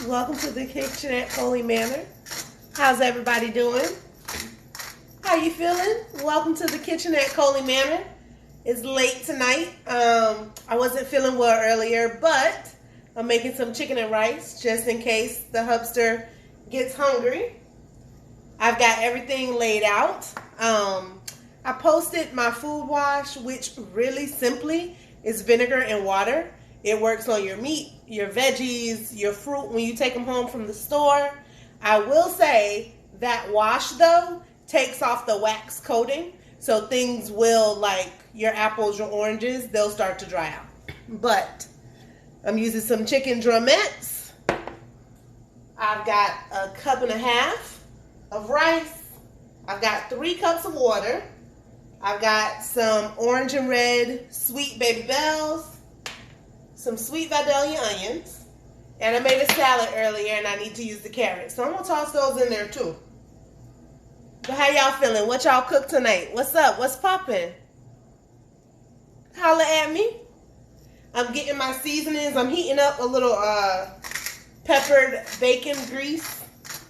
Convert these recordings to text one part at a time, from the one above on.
Welcome to the kitchen at Coley Manor. How's everybody doing? How you feeling? Welcome to the kitchen at Coley Manor. It's late tonight. I wasn't feeling well earlier, but I'm making some chicken and rice just in case the hubster gets hungry. I've got everything laid out. I posted my food wash, which really simply is vinegar and water. It works on your meat, your veggies, your fruit when you take them home from the store. I will say that wash, though, takes off the wax coating. So things will, like your apples, your oranges, they'll start to dry out. But I'm using some chicken drumettes. I've got 1.5 cups of rice. I've got 3 cups of water. I've got some orange and red sweet baby bells, some sweet Vidalia onions, and I made a salad earlier and I need to use the carrots. So I'm going to toss those in there too. But how y'all feeling? What y'all cook tonight? What's up? What's popping? Holla at me. I'm getting my seasonings. I'm heating up a little peppered bacon grease,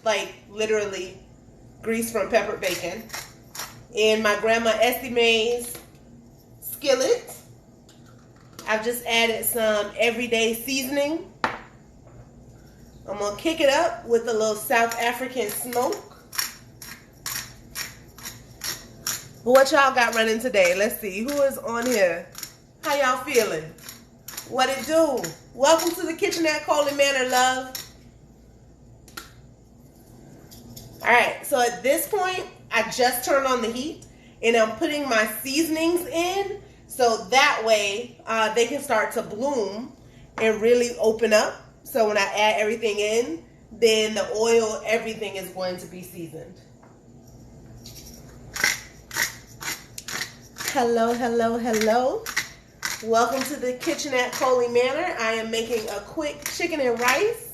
like literally grease from peppered bacon, in my grandma Estime's skillet. I've just added some everyday seasoning. I'm going to kick it up with a little South African smoke. What y'all got running today? Let's see. Who is on here? How y'all feeling? What it do? Welcome to the kitchen at Coley Manor, love. Alright, so at this point, I just turned on the heat and I'm putting my seasonings in. So that way, they can start to bloom and really open up. So when I add everything in, then the oil, everything is going to be seasoned. Hello, hello, hello. Welcome to the kitchen at Coley Manor. I am making a quick chicken and rice.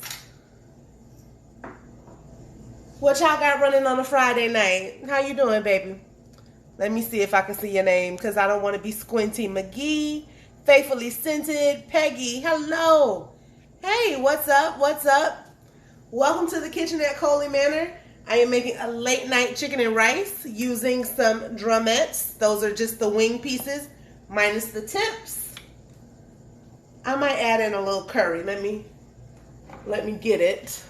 What y'all got running on a Friday night? How you doing, baby? Let me see if I can see your name because I don't want to be squinty. McGee, Faithfully Scented, Peggy, hello. Hey, what's up? What's up? Welcome to the kitchen at Coley Manor. I am making a late night chicken and rice using some drumettes. Those are just the wing pieces minus the tips. I might add in a little curry. Let me get it.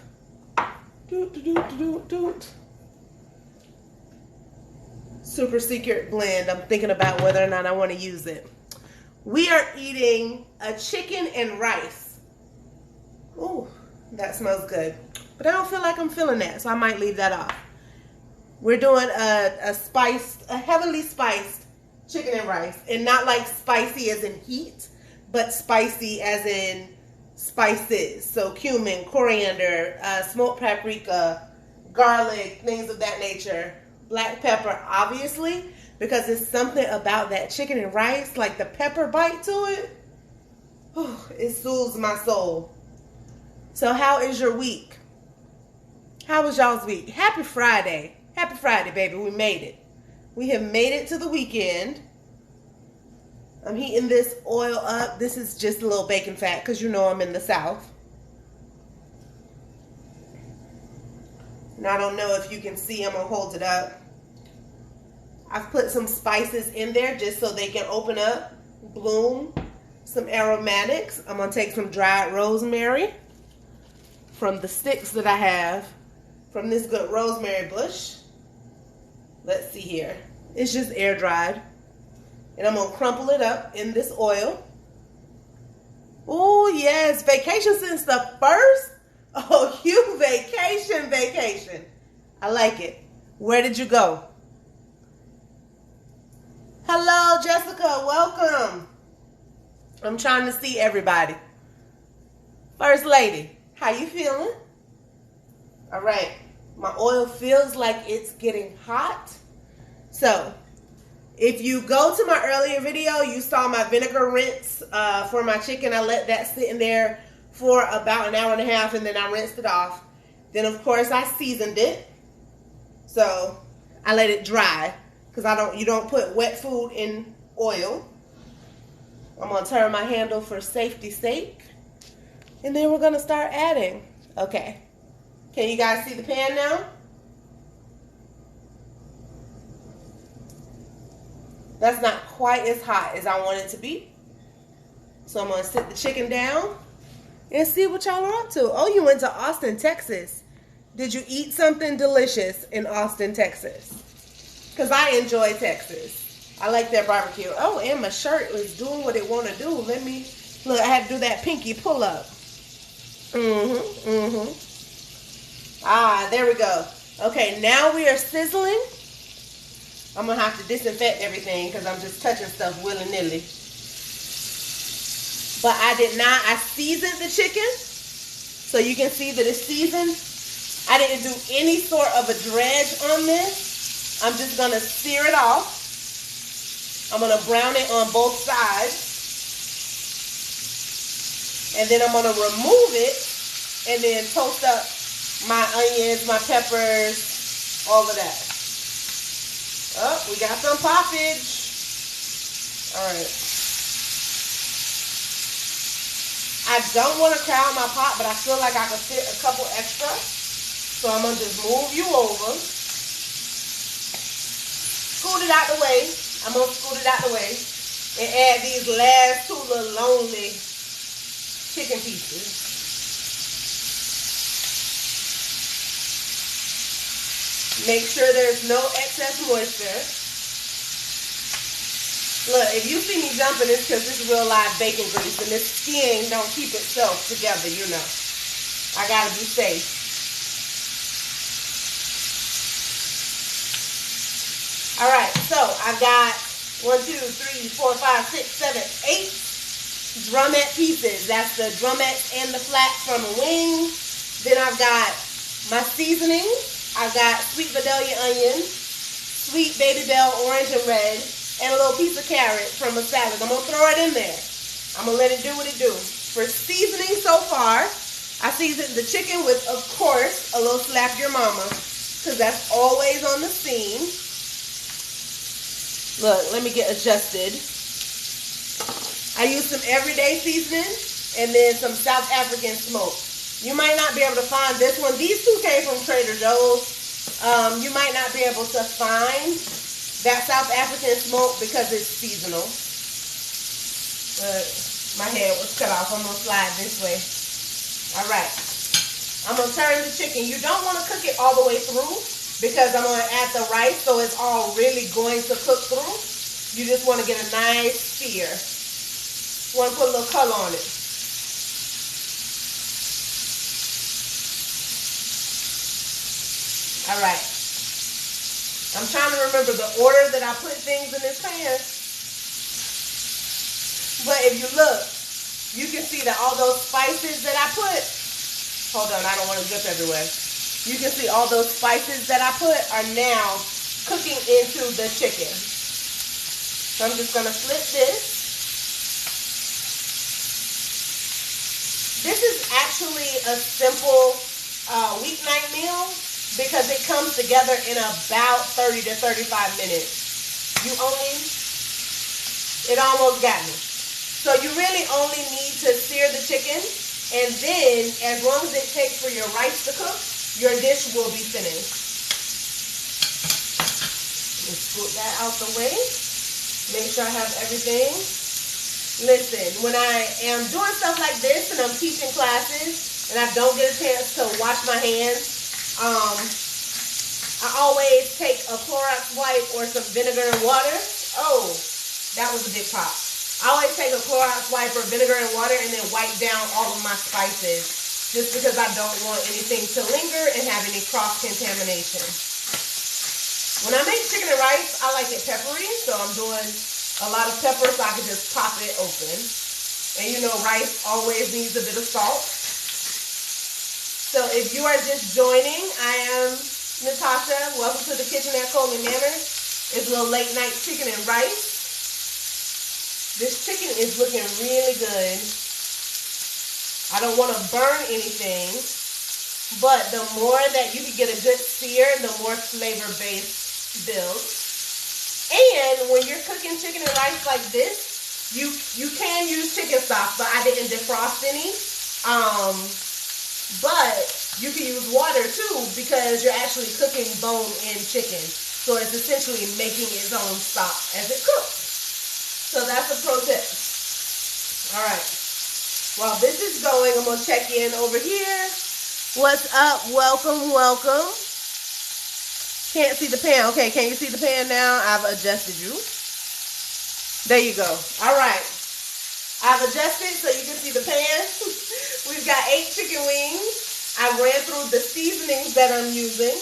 Super secret blend. I'm thinking about whether or not I want to use it. We are eating a chicken and rice. Ooh, that smells good. But I don't feel like I'm feeling that, so I might leave that off. We're doing a heavily spiced chicken and rice. And not like spicy as in heat, but spicy as in spices. So cumin, coriander, smoked paprika, garlic, things of that nature. Black pepper, obviously, because it's something about that chicken and rice, like the pepper bite to it. It soothes my soul. So how is your week? How was y'all's week? Happy Friday. Happy Friday, baby. We made it. We have made it to the weekend. I'm heating this oil up. This is just a little bacon fat because you know I'm in the South. And I don't know if you can see. I'm going to hold it up. I've put some spices in there just so they can open up, bloom. Some aromatics. I'm going to take some dried rosemary from the sticks that I have from this good rosemary bush. Let's see here. It's just air dried. And I'm going to crumple it up in this oil. Oh, yes. Vacation since the first. Oh, you vacation. I like it. Where did you go? Hello, Jessica. Welcome. I'm trying to see everybody. First lady, how you feeling? All right. My oil feels like it's getting hot. So, if you go to my earlier video, you saw my vinegar rinse for my chicken. I let that sit in there for about 1.5 hours and then I rinsed it off. Then of course I seasoned it. So I let it dry because you don't put wet food in oil. I'm gonna turn my handle for safety's sake. And then we're gonna start adding. Okay. Can you guys see the pan now? That's not quite as hot as I want it to be. So I'm going to sit the chicken down and see what y'all are up to. Oh, you went to Austin, Texas. Did you eat something delicious in Austin, Texas? Because I enjoy Texas. I like their barbecue. Oh, and my shirt is doing what it want to do. Let me, look, I had to do that pinky pull up. Ah, there we go. Okay, now we are sizzling. I'm going to have to disinfect everything because I'm just touching stuff willy-nilly. But I seasoned the chicken. So you can see that it's seasoned. I didn't do any sort of a dredge on this. I'm just going to sear it off. I'm going to brown it on both sides. And then I'm going to remove it and then toast up my onions, my peppers, all of that. Oh, we got some poppage. All right. I don't want to crowd my pot, but I feel like I could fit a couple extra. So I'm going to just move you over. Scoot it out the way. I'm going to scoot it out the way. And add these last two little lonely chicken pieces. Make sure there's no excess moisture. Look, if you see me jumping, it's because this is real live bacon grease, and this skin don't keep itself together, you know. I gotta be safe. All right, so I've got 1, 2, 3, 4, 5, 6, 7, 8 drumette pieces. That's the drumettes and the flats from a wing. Then I've got my seasoning. I've got sweet Vidalia onion, sweet baby bell orange and red, and a little piece of carrot from a salad. I'm going to throw it in there. I'm going to let it do what it do. For seasoning so far, I seasoned the chicken with, of course, a little slap your mama, because that's always on the scene. Look, let me get adjusted. I used some everyday seasoning and then some South African smoke. You might not be able to find this one. These two came from Trader Joe's. You might not be able to find that South African smoke because it's seasonal. But my head was cut off. I'm going to slide this way. All right. I'm going to turn the chicken. You don't want to cook it all the way through because I'm going to add the rice so it's all really going to cook through. You just want to get a nice sear. You want to put a little color on it. All right. I'm trying to remember the order that I put things in this pan. But if you look, you can see that all those spices that I put, hold on, I don't want to drip everywhere. You can see all those spices that I put are now cooking into the chicken. So I'm just going to flip this. This is actually a simple weeknight meal, because it comes together in about 30 to 35 minutes. It almost got me. So you really only need to sear the chicken, and then as long as it takes for your rice to cook, your dish will be finished. Let's put that out the way. Make sure I have everything. Listen, when I am doing stuff like this and I'm teaching classes and I don't get a chance to wash my hands, I always take a Clorox wipe or some vinegar and water. Oh, that was a big pop. I always take a Clorox wipe or vinegar and water and then wipe down all of my spices, just because I don't want anything to linger and have any cross-contamination. When I make chicken and rice, I like it peppery, so I'm doing a lot of pepper so I can just pop it open. And you know, rice always needs a bit of salt. So if you are just joining, I am Natasha. Welcome to the kitchen at Coley Manor. It's a little late night chicken and rice. This chicken is looking really good. I don't want to burn anything, but the more that you can get a good sear, the more flavor base builds. And when you're cooking chicken and rice like this, you can use chicken stock, but I didn't defrost any. But you can use water too because you're actually cooking bone-in chicken. So it's essentially making its own stock as it cooks. So that's a pro tip. All right. While this is going, I'm going to check in over here. What's up? Welcome, welcome. Can't see the pan. Okay, can you see the pan now? I've adjusted you. There you go. All right. I've adjusted so you can see the pan. We've got 8 chicken wings. I ran through the seasonings that I'm using.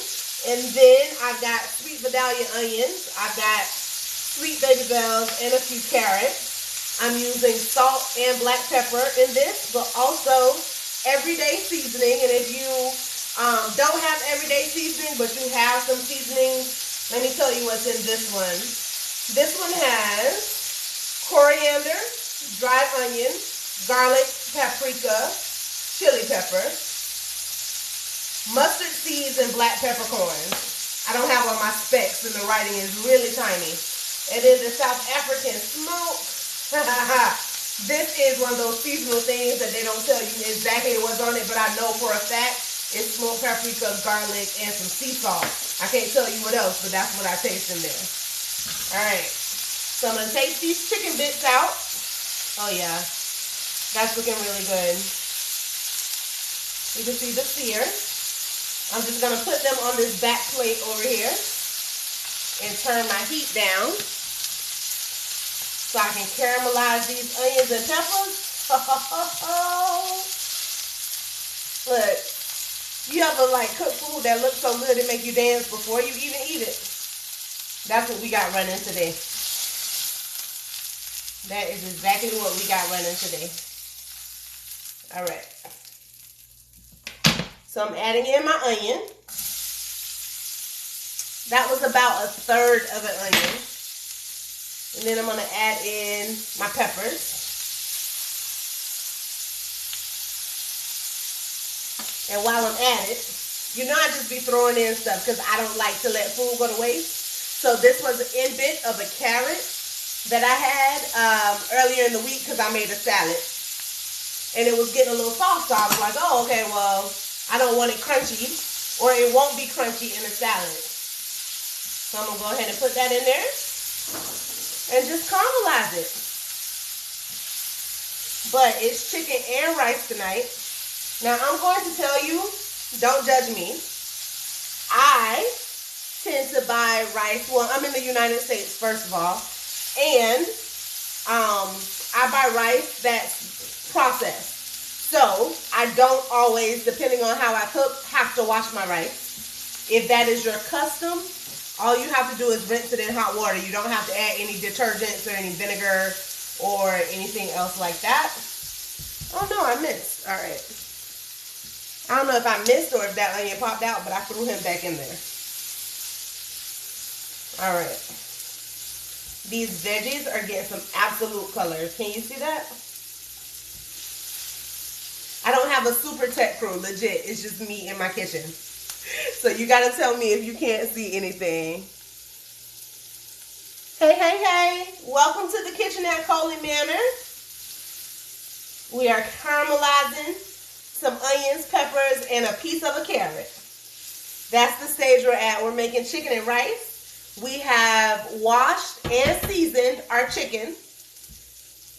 And then I've got sweet Vidalia onions. I've got sweet baby bells and a few carrots. I'm using salt and black pepper in this, but also everyday seasoning. And if you don't have everyday seasoning, but you have some seasonings, let me tell you what's in this one. This one has coriander, dried onion, garlic, paprika, chili pepper, mustard seeds, and black peppercorns. I don't have all my specs and the writing is really tiny. And then the South African smoke. This is one of those seasonal things that they don't tell you exactly what's on it, but I know for a fact it's smoked paprika, garlic, and some sea salt. I can't tell you what else, but that's what I taste in there. All right. So I'm going to take these chicken bits out. Oh, yeah. That's looking really good. You can see the sear. I'm just going to put them on this back plate over here and turn my heat down so I can caramelize these onions and peppers. Look, you ever like cook food that looks so good it make you dance before you even eat it? That's what we got running today. That is exactly what we got running today. All right. So I'm adding in my onion. That was about 1/3 of an onion. And then I'm going to add in my peppers. And while I'm at it, you know I just be throwing in stuff because I don't like to let food go to waste. So this was an end-bit of a carrot that I had earlier in the week because I made a salad. And it was getting a little soft, so I was like, oh, okay, well, I don't want it crunchy, or it won't be crunchy in a salad. So I'm going to go ahead and put that in there and just caramelize it. But it's chicken and rice tonight. Now, I'm going to tell you, don't judge me. I tend to buy rice. Well, I'm in the United States, first of all. And I buy rice that's processed. So, I don't always, depending on how I cook, have to wash my rice. If that is your custom, all you have to do is rinse it in hot water. You don't have to add any detergents or any vinegar or anything else like that. Oh, no, I missed. All right. I don't know if I missed or if that onion popped out, but I threw him back in there. All right. These veggies are getting some absolute colors. Can you see that? I don't have a super tech crew, legit. It's just me in my kitchen. So you got to tell me if you can't see anything. Hey, hey, hey. Welcome to the kitchen at Coley Manor. We are caramelizing some onions, peppers, and a piece of a carrot. That's the stage we're at. We're making chicken and rice. We have washed and seasoned our chicken.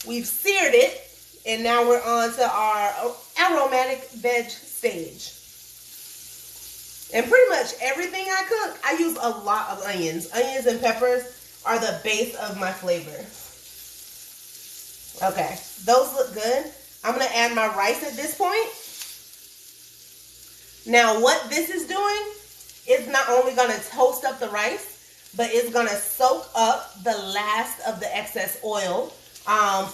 We've seared it. And now we're on to our aromatic veg stage. And pretty much everything I cook, I use a lot of onions. Onions and peppers are the base of my flavor. Okay, those look good. I'm going to add my rice at this point. Now, what this is doing is not only going to toast up the rice, but it's going to soak up the last of the excess oil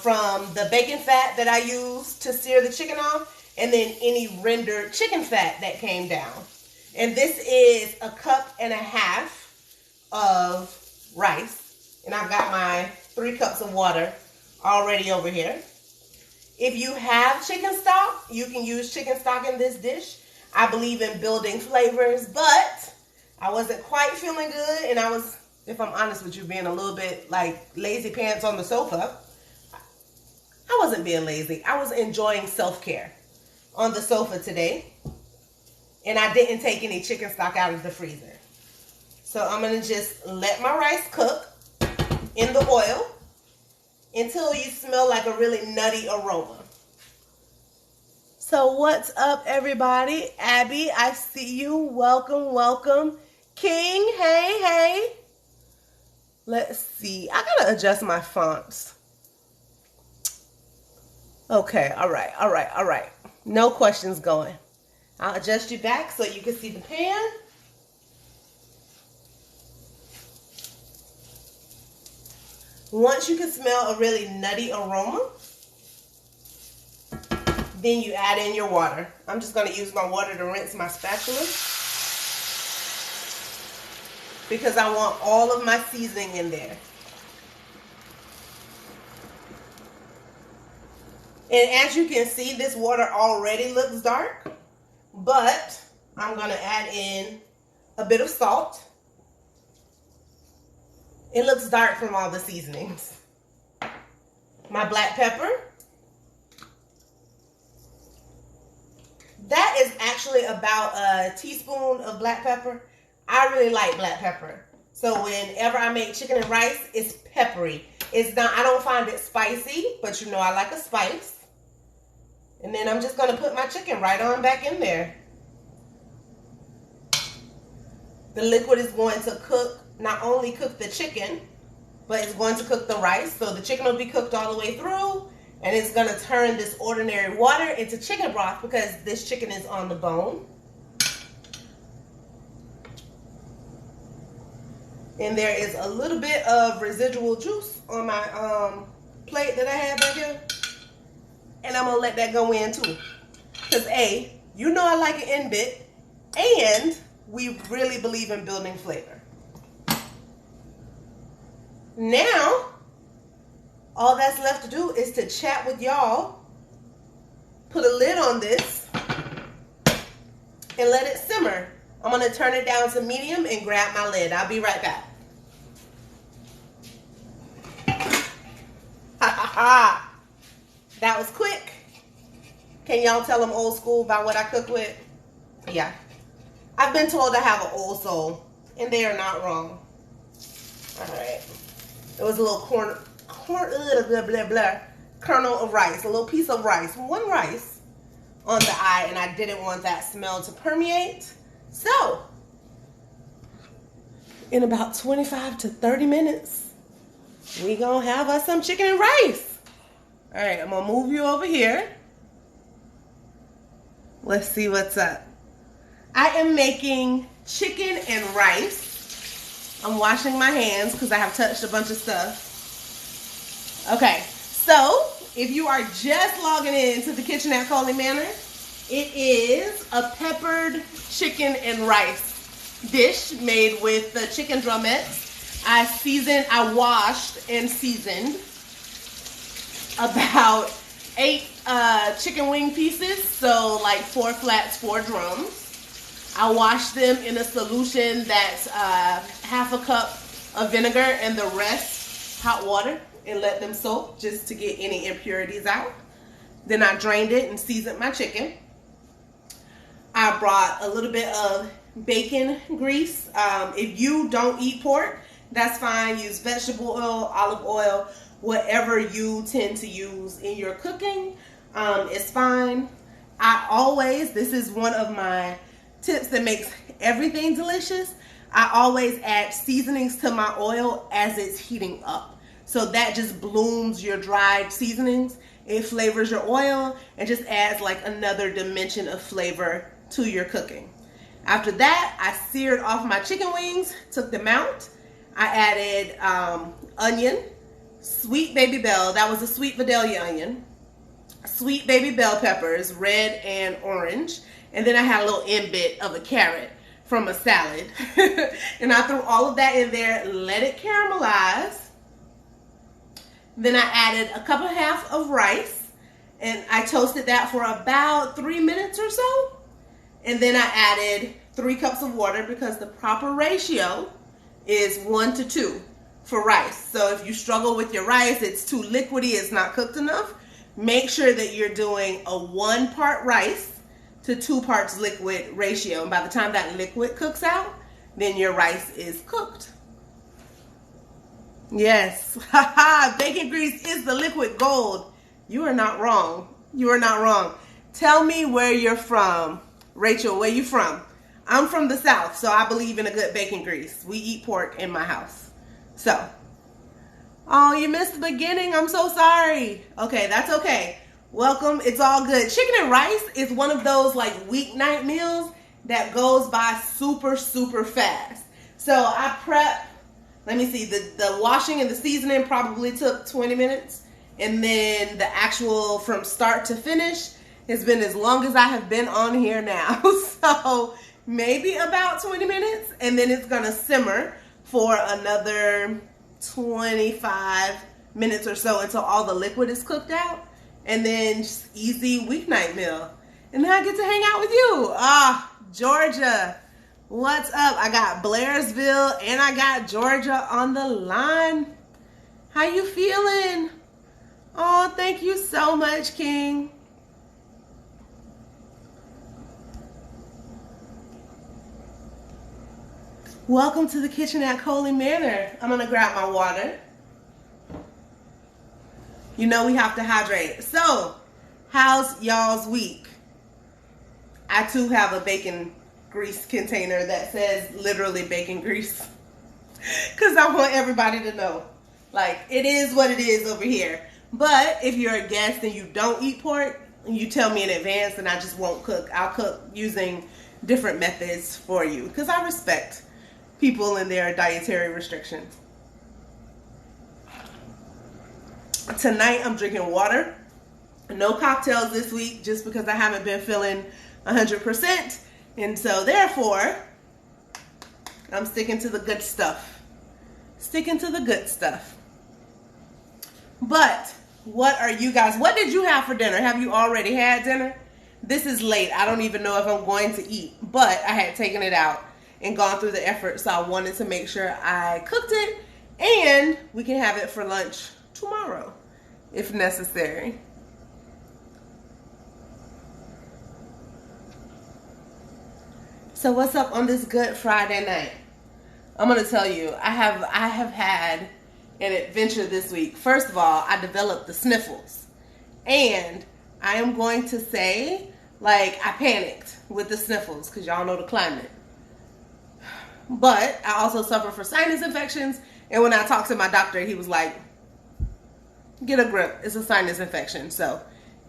from the bacon fat that I used to sear the chicken off, and then any rendered chicken fat that came down. And this is 1.5 cups of rice. And I've got my 3 cups of water already over here. If you have chicken stock, you can use chicken stock in this dish. I believe in building flavors, but I wasn't quite feeling good. And I was, if I'm honest with you, being a little bit like lazy pants on the sofa. I wasn't being lazy. I was enjoying self-care. on the sofa today. And I didn't take any chicken stock out of the freezer. So I'm going to just let my rice cook in the oil until you smell like a really nutty aroma. So what's up, everybody? Abby, I see you. Welcome, welcome. King, hey, hey. Let's see. I got to adjust my fonts. Okay, all right. No questions going. I'll adjust you back so you can see the pan. Once you can smell a really nutty aroma, then you add in your water. I'm just going to use my water to rinse my spatula because I want all of my seasoning in there. And as you can see, this water already looks dark, but I'm going to add in a bit of salt. It looks dark from all the seasonings. My black pepper. That is actually about a teaspoon of black pepper. I really like black pepper. So whenever I make chicken and rice, it's peppery. It's not, I don't find it spicy, but you know I like a spice. And then I'm just going to put my chicken right on back in there. The liquid is going to cook, not only cook the chicken, but it's going to cook the rice. So the chicken will be cooked all the way through, and it's going to turn this ordinary water into chicken broth because this chicken is on the bone. And there is a little bit of residual juice on my plate that I have back here. And I'm going to let that go in too. Because A, you know I like an end bit, and we really believe in building flavor. Now, all that's left to do is to chat with y'all, put a lid on this, and let it simmer. I'm going to turn it down to medium and grab my lid. I'll be right back. Ha ha ha! That was quick. Can y'all tell I'm old school by what I cook with? Yeah. I've been told I have an old soul, and they are not wrong. All right. It was a little kernel of rice, a little piece of rice, one rice on the eye, and I didn't want that smell to permeate. So, in about 25 to 30 minutes, we gonna have us some chicken and rice. All right, I'm gonna move you over here. Let's see what's up. I am making chicken and rice. I'm washing my hands because I have touched a bunch of stuff. Okay, so if you are just logging into the kitchen at Coley Manor, it is a peppered chicken and rice dish made with the chicken drumettes. I washed and seasoned about 8 chicken wing pieces, so like 4 flats, 4 drums. I washed them in a solution that's half a cup of vinegar and the rest hot water, and let them soak just to get any impurities out. Then I drained it and seasoned my chicken. I brought a little bit of bacon grease. If you don't eat pork, that's fine. Use vegetable oil, olive oil, whatever you tend to use in your cooking is fine. This is one of my tips that makes everything delicious. I always add seasonings to my oil as it's heating up. So that just blooms your dried seasonings. It flavors your oil and just adds like another dimension of flavor to your cooking. After that, I seared off my chicken wings, took them out. I added onion, sweet baby bell, that was a sweet Vidalia onion, sweet baby bell peppers, red and orange, and then I had a little end bit of a carrot from a salad. And I threw all of that in there, let it caramelize. Then I added a cup and a half of rice, and I toasted that for about 3 minutes or so. And then I added 3 cups of water because the proper ratio is 1 to 2 for rice. So if you struggle with your rice, it's too liquidy, it's not cooked enough, make sure that you're doing a 1 part rice to 2 parts liquid ratio. And by the time that liquid cooks out, then your rice is cooked. Yes, bacon grease is the liquid gold. You are not wrong. You are not wrong. Tell me where you're from. Rachel, where you from? I'm from the South, so I believe in a good bacon grease. We eat pork in my house. So, oh, you missed the beginning. I'm so sorry. Okay, that's okay. Welcome. It's all good. Chicken and rice is one of those like weeknight meals that goes by super, super fast. So I prep. Let me see, the washing and the seasoning probably took 20 minutes. And then the actual from start to finish has been as long as I have been on here now. So maybe about 20 minutes. And then it's going to simmer for another 25 minutes or so until all the liquid is cooked out. And then just easy weeknight meal. And then I get to hang out with you. Georgia. What's up? I got Blairsville and I got Georgia on the line. How you feeling? Oh, thank you so much, King. Welcome to the kitchen at Coley Manor. I'm gonna grab my water. You know we have to hydrate. So, how's y'all's week? I too have a bacon grease container that says literally bacon grease. Because I want everybody to know. Like, it is what it is over here. But if you're a guest and you don't eat pork, you tell me in advance and I just won't cook. I'll cook using different methods for you. Because I respect people and their dietary restrictions. Tonight I'm drinking water. No cocktails this week just because I haven't been feeling 100%. And so therefore, I'm sticking to the good stuff. Sticking to the good stuff. But what are you guys, what did you have for dinner? Have you already had dinner? This is late. I don't even know if I'm going to eat. But I had taken it out and gone through the effort. So I wanted to make sure I cooked it. And we can have it for lunch tomorrow if necessary. So what's up on this Good Friday night? I'm gonna tell you, I have had an adventure this week. First of all, I developed the sniffles, and I am going to say, like, I panicked with the sniffles because y'all know the climate. But I also suffer from sinus infections, and when I talked to my doctor, he was like, "Get a grip. It's a sinus infection." So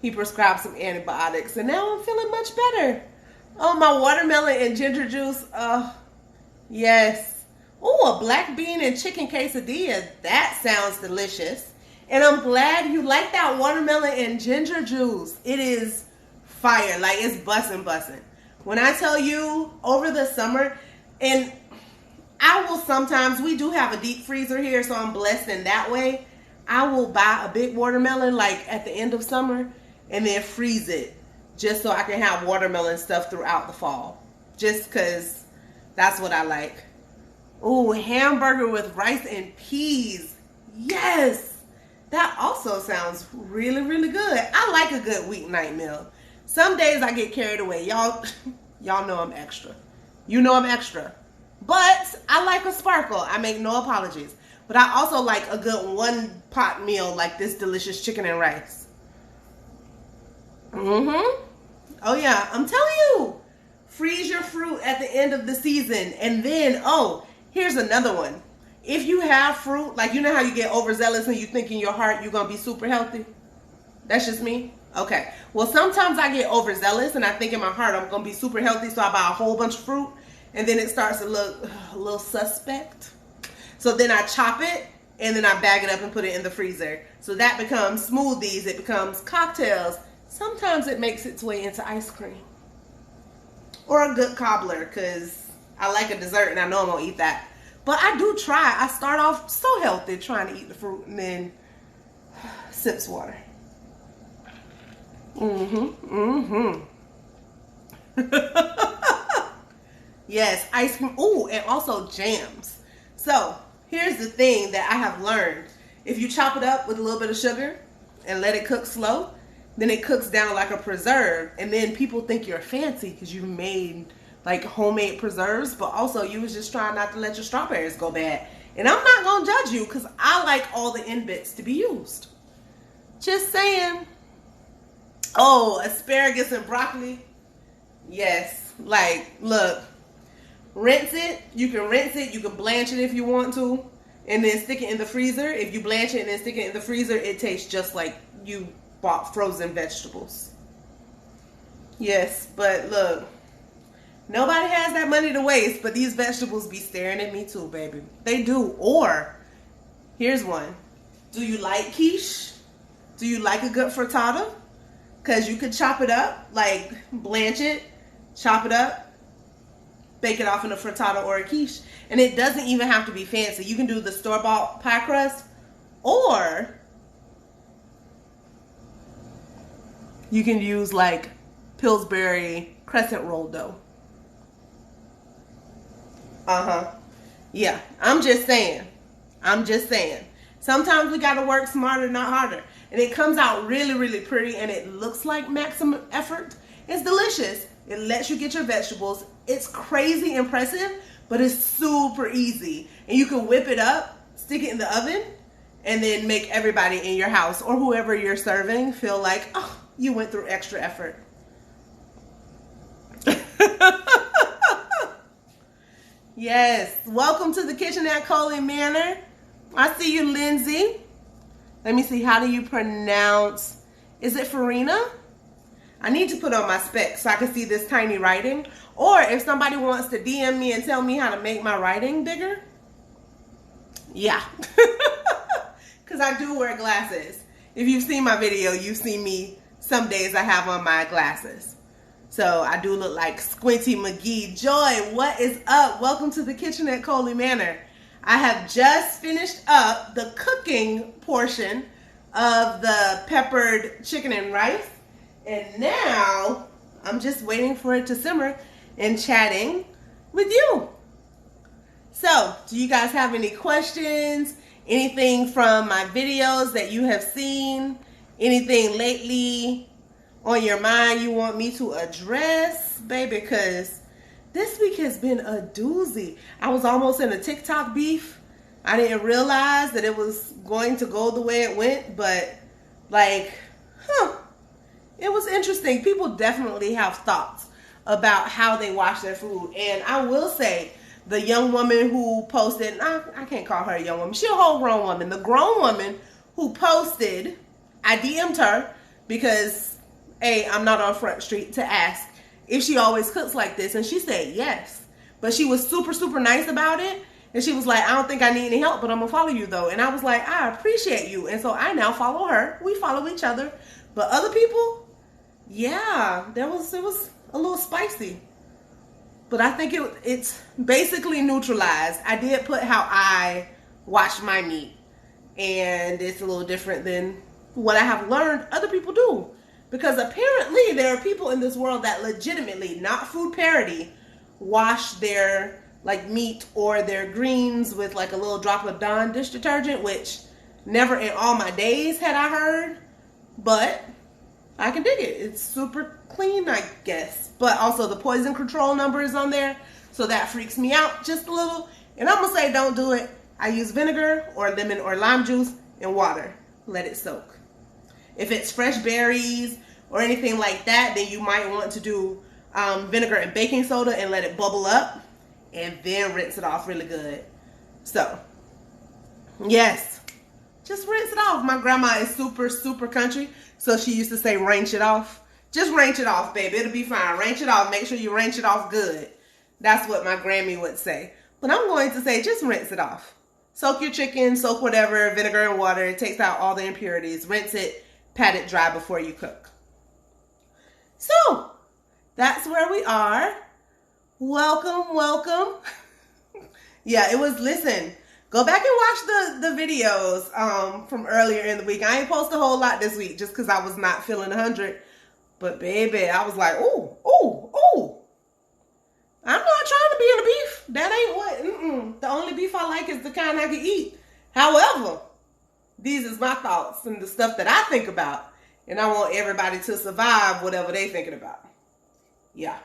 he prescribed some antibiotics, and now I'm feeling much better. Oh, my watermelon and ginger juice. Yes. Oh, a black bean and chicken quesadilla. That sounds delicious. And I'm glad you like that watermelon and ginger juice. It is fire. Like, it's bussin'. When I tell you, over the summer, and I will sometimes, we do have a deep freezer here, so I'm blessed in that way. I will buy a big watermelon, like, at the end of summer, and then freeze it. Just so I can have watermelon stuff throughout the fall. Just because that's what I like. Ooh, hamburger with rice and peas. Yes! That also sounds really, really good. I like a good weeknight meal. Some days I get carried away. Y'all know I'm extra. You know I'm extra. But I like a sparkle. I make no apologies. But I also like a good 1-pot meal like this delicious chicken and rice. Oh yeah, I'm telling you, freeze your fruit at the end of the season. And then, oh, here's another one. If you have fruit, like, you know how you get overzealous and you think in your heart you're going to be super healthy? That's just me? Okay. Well, sometimes I get overzealous and I think in my heart I'm going to be super healthy, so I buy a whole bunch of fruit and then it starts to look a little suspect. So then I chop it and then I bag it up and put it in the freezer. So that becomes smoothies, it becomes cocktails. Sometimes it makes its way into ice cream. Or a good cobbler, because I like a dessert and I know I'm going to eat that. But I do try. I start off so healthy trying to eat the fruit and then sips water. Yes, ice cream. Ooh, and also jams. So here's the thing that I have learned. If you chop it up with a little bit of sugar and let it cook slow, then it cooks down like a preserve, and then people think you're fancy because you made like homemade preserves, but also you was just trying not to let your strawberries go bad. And I'm not gonna judge you because I like all the end bits to be used. Just saying. Oh, asparagus and broccoli. Yes. Like, look, rinse it. You can rinse it. You can blanch it if you want to, and then stick it in the freezer. If you blanch it and then stick it in the freezer, it tastes just like you bought frozen vegetables. Yes, but look, nobody has that money to waste, but these vegetables be staring at me too, baby. They do. Or, here's one. Do you like quiche? Do you like a good frittata? Because you could chop it up, like blanch it, chop it up, bake it off in a frittata or a quiche. And it doesn't even have to be fancy. You can do the store-bought pie crust, or you can use like Pillsbury crescent roll dough. Yeah, I'm just saying. Sometimes we gotta work smarter, not harder. And it comes out really, really pretty, and it looks like maximum effort. It's delicious. It lets you get your vegetables. It's crazy impressive, but it's super easy. And you can whip it up, stick it in the oven, and then make everybody in your house or whoever you're serving feel like, oh, you went through extra effort. Yes, welcome to the kitchen at Coley Manor. I see you, Lindsay. Let me see, how do you pronounce, is it Farina? I need to put on my specs so I can see this tiny writing. Or if somebody wants to DM me and tell me how to make my writing bigger, yeah. Because I do wear glasses. If you've seen my video, you've seen me, some days I have on my glasses. So I do look like Squinty McGee. Joy, what is up? Welcome to the kitchen at Coley Manor. I have just finished up the cooking portion of the peppered chicken and rice. And now I'm just waiting for it to simmer and chatting with you. So, do you guys have any questions? Anything from my videos that you have seen? Anything lately on your mind you want me to address, baby? Because this week has been a doozy. I was almost in a TikTok beef. I didn't realize that it was going to go the way it went, but like, it was interesting. People definitely have thoughts about how they wash their food. And I will say, the young woman who posted, I can't call her a young woman, she's a whole grown woman. The grown woman who posted, I DM'd her because, A, I'm not on Front Street, to ask if she always cooks like this. And she said yes. But she was super, super nice about it. And she was like, I don't think I need any help, but I'm going to follow you though. And I was like, I appreciate you. And so I now follow her. We follow each other. But other people, yeah, it was a little spicy. But I think it's basically neutralized. I did put how I wash my meat. And it's a little different than what I have learned other people do. Because apparently there are people in this world that legitimately, not food parody, wash their like meat or their greens with like a little drop of Dawn dish detergent, which never in all my days had I heard. But I can dig it. It's super clean, I guess. But also the poison control number is on there. So that freaks me out just a little. And I'm going to say don't do it. I use vinegar or lemon or lime juice and water. Let it soak. If it's fresh berries or anything like that, then you might want to do vinegar and baking soda and let it bubble up. And then rinse it off really good. So, yes. Just rinse it off. My grandma is super, super country. So she used to say, range it off. Just range it off, baby. It'll be fine. Range it off. Make sure you range it off good. That's what my Grammy would say. But I'm going to say, just rinse it off. Soak your chicken, soak whatever, vinegar and water. It takes out all the impurities. Rinse it, pat it dry before you cook. So, that's where we are. Welcome, welcome. Yeah, it was, listen, go back and watch the videos from earlier in the week. I ain't post a whole lot this week just because I was not feeling 100. But baby, I was like, ooh. I'm not trying to be in a beef. That ain't what, the only beef I like is the kind I can eat. However, these is my thoughts and the stuff that I think about. And I want everybody to survive whatever they thinking about. Yeah.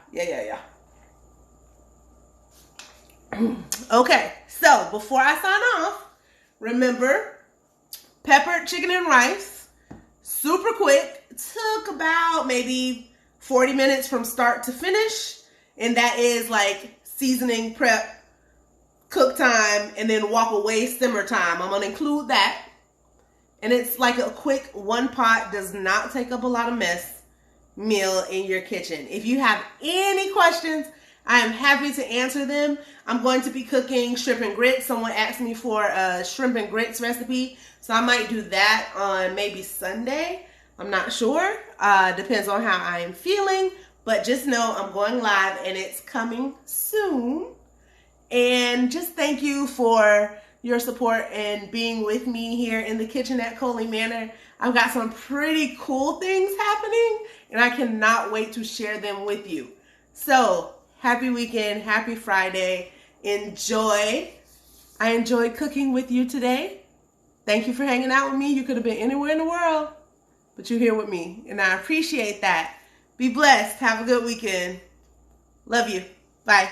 Okay, so before I sign off, remember, peppered chicken and rice, super quick, took about maybe 40 minutes from start to finish, and that is like seasoning, prep, cook time, and then walk away simmer time. I'm gonna include that, and it's like a quick one pot, does not take up a lot of mess meal in your kitchen. If you have any questions, I am happy to answer them. I'm going to be cooking shrimp and grits. Someone asked me for a shrimp and grits recipe, so I might do that on maybe Sunday. I'm not sure. Depends on how I am feeling, but just know I'm going live and it's coming soon. And just thank you for your support and being with me here in the kitchen at Coley Manor. I've got some pretty cool things happening, and I cannot wait to share them with you. So, happy weekend, happy Friday. Enjoy. I enjoyed cooking with you today. Thank you for hanging out with me. You could have been anywhere in the world, but you're here with me, and I appreciate that. Be blessed. Have a good weekend. Love you. Bye.